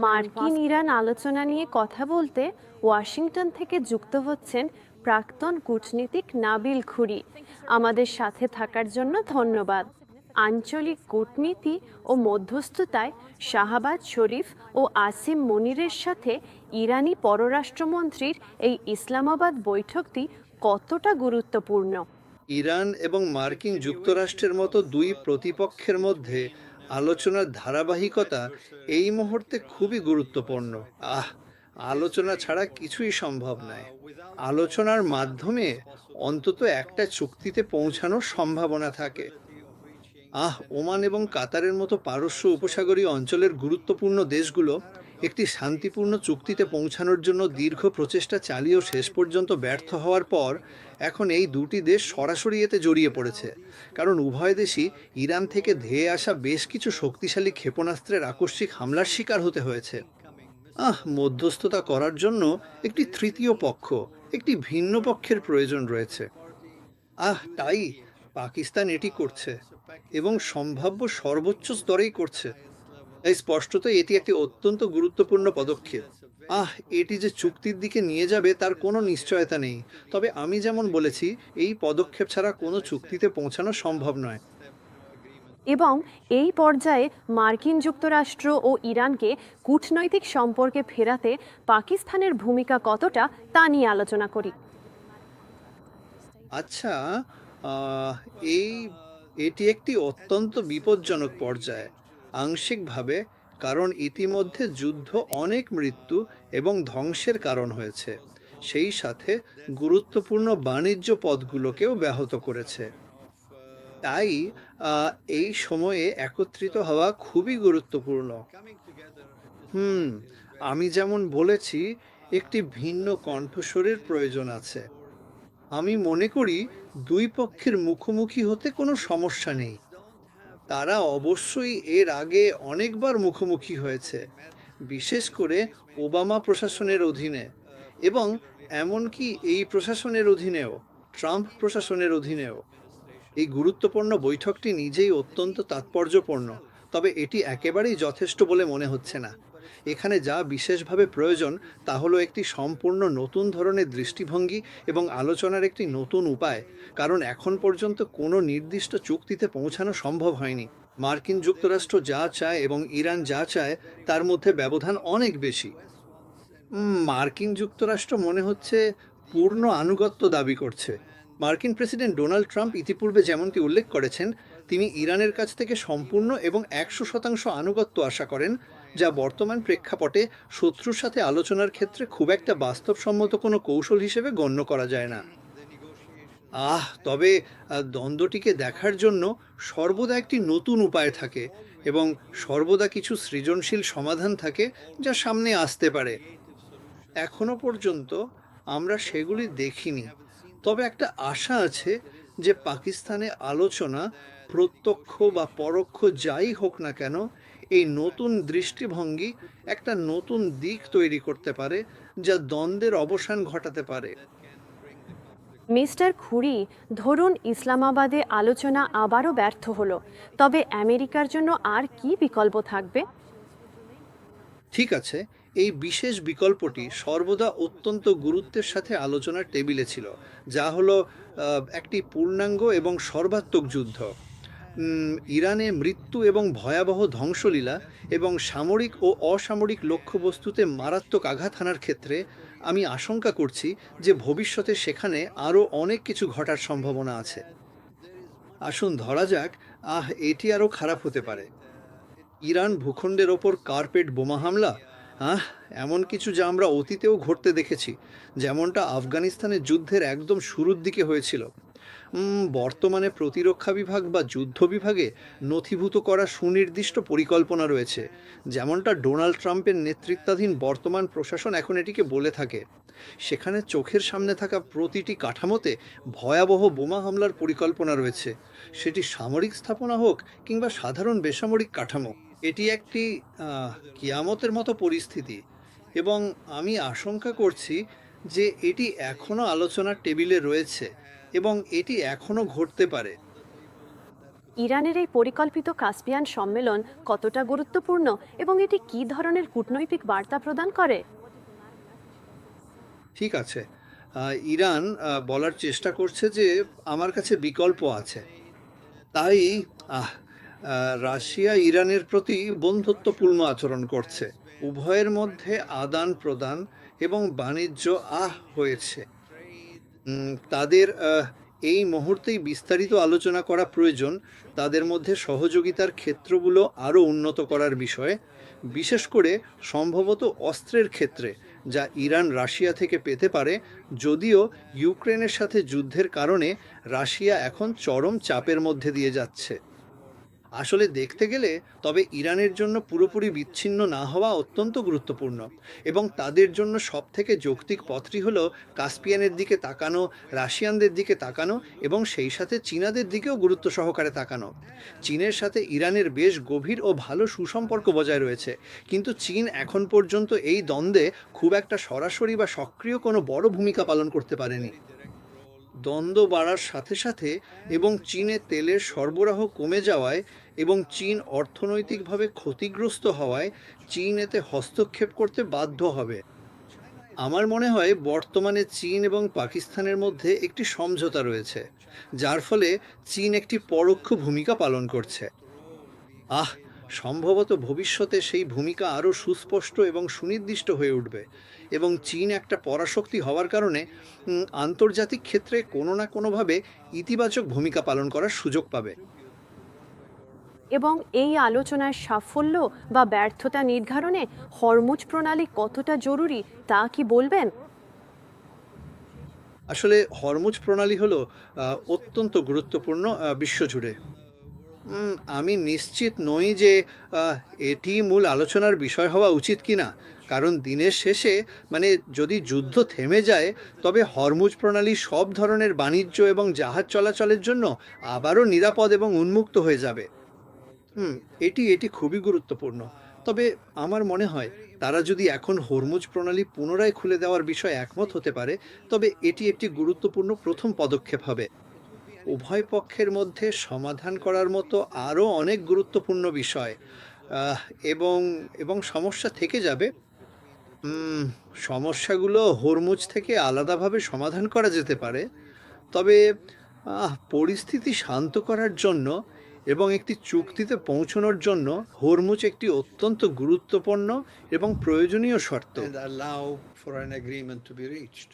মার্কিন ইরান আলোচনা নিয়ে কথা বলতে ওয়াশিংটন থেকে যুক্ত হচ্ছেন প্রাক্তন কূটনীতিক নাবিল খুরি। আমাদের সাথে থাকার জন্য ধন্যবাদ। আঞ্চলিক কূটনীতি ও মধ্যস্থতায় শাহবাজ শরীফ ও আসিম মনিরের সাথে ইরানি পররাষ্ট্রমন্ত্রীর এই ইসলামাবাদ বৈঠকটি কতটা গুরুত্বপূর্ণ? ইরান এবং মার্কিন যুক্তরাষ্ট্রের মতো দুই প্রতিপক্ষের মধ্যে আলোচনার ধারাবাহিকতা এই মুহূর্তে খুবই গুরুত্বপূর্ণ। আহ আলোচনা ছাড়া কিছুই সম্ভব নয়। আলোচনার মাধ্যমে অন্তত একটা চুক্তিতে পৌঁছানোর সম্ভাবনা থাকে। ওমান এবং কাতারের মতো পারস্য উপসাগরীয় অঞ্চলের গুরুত্বপূর্ণ দেশগুলো একটি শান্তিপূর্ণ চুক্তিতে পৌঁছানোর জন্য দীর্ঘ প্রচেষ্টা চালিয়েও শেষ পর্যন্ত ব্যর্থ হওয়ার পর এখন এই দুটি দেশ সরাসরি এতে জড়িয়ে পড়েছে, কারণ উভয় দেশই ইরান থেকে ধেয়ে আসা বেশ কিছু শক্তিশালী ক্ষেপণাস্ত্রের আকস্মিক হামলার শিকার হতে হয়েছে। মধ্যস্থতা করার জন্য একটি তৃতীয় পক্ষ, একটি ভিন্ন পক্ষের প্রয়োজন রয়েছে। তাই পাকিস্তান এটি করছে এবং সম্ভাব্য সর্বোচ্চ স্তরেই করছে। তাই স্পষ্টত এটি একটি অত্যন্ত গুরুত্বপূর্ণ পদক্ষেপ। এটি যে চুক্তির দিকে নিয়ে যাবে তার কোনো নিশ্চয়তা নেই, তবে আমি যেমন বলেছি, এই পদক্ষেপ ছাড়া কোনো চুক্তিতে পৌঁছানো সম্ভব নয়। এবং এই পর্যায়ে মার্কিন যুক্তরাষ্ট্র ও ইরানকে কূটনৈতিক সম্পর্কে ফেরাতে পাকিস্তানের ভূমিকা কতটা তা নিয়ে আলোচনা করি। আচ্ছা, আহ, এই এটি একটি অত্যন্ত বিপজ্জনক পর্যায়ে, আংশিকভাবে, কারণ ইতিমধ্যে যুদ্ধ অনেক মৃত্যু এবং ধ্বংসের কারণ হয়েছে, সেই সাথে গুরুত্বপূর্ণ বাণিজ্য পথগুলোকেও ব্যাহত করেছে। তাই এই সময়ে একত্রিত হওয়া খুবই গুরুত্বপূর্ণ। আমি যেমন বলেছি, একটি ভিন্ন কণ্ঠস্বরের প্রয়োজন আছে। আমি মনে করি দুই পক্ষের মুখোমুখি হতে কোনো সমস্যা নেই। তারা অবশ্যই এর আগে অনেকবার মুখোমুখি হয়েছে, বিশেষ করে ওবামা প্রশাসনের অধীনে, এবং এমনকি এই প্রশাসনের অধীনেও, ট্রাম্প প্রশাসনের অধীনেও। এই গুরুত্বপূর্ণ বৈঠকটি নিজেই অত্যন্ত তাৎপর্যপূর্ণ, তবে এটি একেবারেই যথেষ্ট বলে মনে হচ্ছে না। এখানে যা বিশেষভাবে প্রয়োজন তা হলো একটি সম্পূর্ণ নতুন ধরনের দৃষ্টিভঙ্গি এবং আলোচনার একটি নতুন উপায়, কারণ এখন পর্যন্ত কোনো নির্দিষ্ট চুক্তিতে পৌঁছানো সম্ভব হয়নি। মার্কিন যুক্তরাষ্ট্র যা চায় এবং ইরান যা চায় তার মধ্যে ব্যবধান অনেক বেশি। মার্কিন যুক্তরাষ্ট্র মনে হচ্ছে পূর্ণ আনুগত্য দাবি করছে। মার্কিন প্রেসিডেন্ট ডোনাল্ড ট্রাম্প ইতিপূর্বে যেমনটি উল্লেখ করেছেন, তিনি ইরানের কাছ থেকে সম্পূর্ণ এবং 100% আনুগত্য আশা করেন, যা বর্তমান প্রেক্ষাপটে শত্রুর সাথে আলোচনার ক্ষেত্রে খুব একটা বাস্তবসম্মত কোনো কৌশল হিসেবে গণ্য করা যায় না। তবে দ্বন্দ্বটিকে দেখার জন্য সর্বদা একটি নতুন উপায় থাকে এবং সর্বদা কিছু সৃজনশীল সমাধান থাকে যা সামনে আসতে পারে। এখনো পর্যন্ত আমরা সেগুলি দেখিনি, তবে একটা আশা আছে যে পাকিস্তানে আলোচনা, প্রত্যক্ষ বা পরোক্ষ যাই হোক না কেন, এই নতুন দৃষ্টিভঙ্গি একটা নতুন দিক তৈরি করতে পারে যা দ্বন্দ্বের অবসান ঘটাতে পারে। মিস্টার খুরি, ধরুন ইসলামাবাদে আলোচনা আবারও ব্যর্থ হলো, তবে আমেরিকার জন্য আর কি বিকল্প থাকবে? ঠিক আছে, এই বিশেষ বিকল্পটি সর্বদা অত্যন্ত গুরুত্বের সাথে আলোচনার টেবিলে ছিল, যা হলো একটি পূর্ণাঙ্গ এবং সর্বাত্মক যুদ্ধ। ইরানে মৃত্যু এবং ভয়াবহ ধ্বংসলীলা এবং সামরিক ও অসামরিক লক্ষ্যবস্তুতে মারাত্মক আঘাত হানার ক্ষেত্রে আমি আশঙ্কা করছি যে ভবিষ্যতে সেখানে আরও অনেক কিছু ঘটার সম্ভাবনা আছে। আসুন ধরা যাক, এটি আরও খারাপ হতে পারে। ইরান ভূখণ্ডের ওপর কার্পেট বোমা হামলা, এমন কিছু যা আমরা অতীতেও ঘটতে দেখেছি, যেমনটা আফগানিস্তানের যুদ্ধের একদম শুরুর দিকে হয়েছিল। বর্তমানে প্রতিরক্ষা বিভাগ বা যুদ্ধ বিভাগে নথিভূত করা সুনির্দিষ্ট পরিকল্পনা রয়েছে, যেমনটা ডোনাল্ড ট্রাম্পের নেতৃত্বাধীন বর্তমান প্রশাসন এখন এটিকে বলে থাকে। সেখানে চোখের সামনে থাকা প্রতিটি কাঠামোতে ভয়াবহ বোমা হামলার পরিকল্পনা রয়েছে, সেটি সামরিক স্থাপনা হোক কিংবা সাধারণ বেসামরিক কাঠামো। এটি একটি কিয়ামতের মতো পরিস্থিতি, এবং আমি আশঙ্কা করছি যে এটি এখনও আলোচনার টেবিলে রয়েছে এবং এটি এখনও ঘটতে পারে। ইরানের এই পরিকল্পিত কাস্পিয়ান সম্মেলন কতটা গুরুত্বপূর্ণ এবং এটি কী ধরনের কূটনৈতিক বার্তা প্রদান করে? ঠিক আছে। ইরান বলার চেষ্টা করছে যে আমার কাছে বিকল্প আছে। তাই আহ রাশিয়া ইরানের প্রতি বন্ধুত্বপূর্ণ আচরণ করছে। উভয়ের মধ্যে আদান প্রদান এবং বাণিজ্য হয়েছে। তাদের এই মুহূর্তেই বিস্তারিত আলোচনা করা প্রয়োজন তাদের মধ্যে সহযোগিতার ক্ষেত্রগুলো আরও উন্নত করার বিষয়ে, বিশেষ করে সম্ভবত অস্ত্রের ক্ষেত্রে যা ইরান রাশিয়া থেকে পেতে পারে, যদিও ইউক্রেনের সাথে যুদ্ধের কারণে রাশিয়া এখন চরম চাপের মধ্যে দিয়ে যাচ্ছে। আসলে দেখতে গেলে তবে ইরানের জন্য পুরোপুরি বিচ্ছিন্ন না হওয়া অত্যন্ত গুরুত্বপূর্ণ, এবং তাদের জন্য সবথেকে যৌক্তিক পথটি হলো কাস্পিয়ানের দিকে তাকানো, রাশিয়ানদের দিকে তাকানো এবং সেই সাথে চীনাদের দিকেও গুরুত্ব সহকারে তাকানো। চীনের সাথে ইরানের বেশ গভীর ও ভালো সুসম্পর্ক বজায় রয়েছে, কিন্তু চীন এখন পর্যন্ত এই দ্বন্দ্বে খুব একটা সরাসরি বা সক্রিয় কোনো বড় ভূমিকা পালন করতে পারেনি। দ্বন্দ্ব বাড়ার সাথে সাথে এবং চীনে তেলের সরবরাহ কমে যাওয়ায় এবং চীন অর্থনৈতিকভাবে ক্ষতিগ্রস্ত হওয়ায় চীন এতে হস্তক্ষেপ করতে বাধ্য হবে। আমার মনে হয় বর্তমানে চীন এবং পাকিস্তানের মধ্যে একটি সমঝোতা রয়েছে, যার ফলে চীন একটি পরোক্ষ ভূমিকা পালন করছে। আহ সম্ভবত ভবিষ্যতে সেই ভূমিকা আরও সুস্পষ্ট এবং সুনির্দিষ্ট হয়ে উঠবে, এবং চীন একটা পরাশক্তি হওয়ার কারণে আন্তর্জাতিক ক্ষেত্রে কোনো না কোনোভাবে ইতিবাচক ভূমিকা পালন করার সুযোগ পাবে। এবং এই আলোচনার সাফল্য বা ব্যর্থতা নির্ধারণে হরমুজ প্রণালী কতটা জরুরি তা কি বলবেন? আসলে হরমুজ প্রণালী হলো অত্যন্ত গুরুত্বপূর্ণ বিশ্বজুড়ে। আমি নিশ্চিত নই যে আহ, এটি মূল আলোচনার বিষয় হওয়া উচিত কিনা, কারণ দিনের শেষে মানে যদি যুদ্ধ থেমে যায় তবে হরমুজ প্রণালী সব ধরনের বাণিজ্য এবং জাহাজ চলাচলের জন্য আবারও নিরাপদ এবং উন্মুক্ত হয়ে যাবে। হুম এটি এটি খুবই গুরুত্বপূর্ণ। তবে আমার মনে হয় তারা যদি এখন হরমুজ প্রণালী পুনরায় খুলে দেওয়ার বিষয়ে একমত হতে পারে, তবে এটি একটি গুরুত্বপূর্ণ প্রথম পদক্ষেপ হবে। উভয় পক্ষের মধ্যে সমাধান করার মতো আরও অনেক গুরুত্বপূর্ণ বিষয় আহ, এবং এবং সমস্যা থেকে যাবে। উম, সমস্যাগুলো হরমুজ থেকে আলাদাভাবে সমাধান করা যেতে পারে, তবে পরিস্থিতি শান্ত করার জন্য এবং একটি চুক্তিতে পৌঁছানোর জন্য হরমুজ একটি অত্যন্ত গুরুত্বপূর্ণ এবং প্রয়োজনীয় শর্ত। And allow for an agreement to be reached.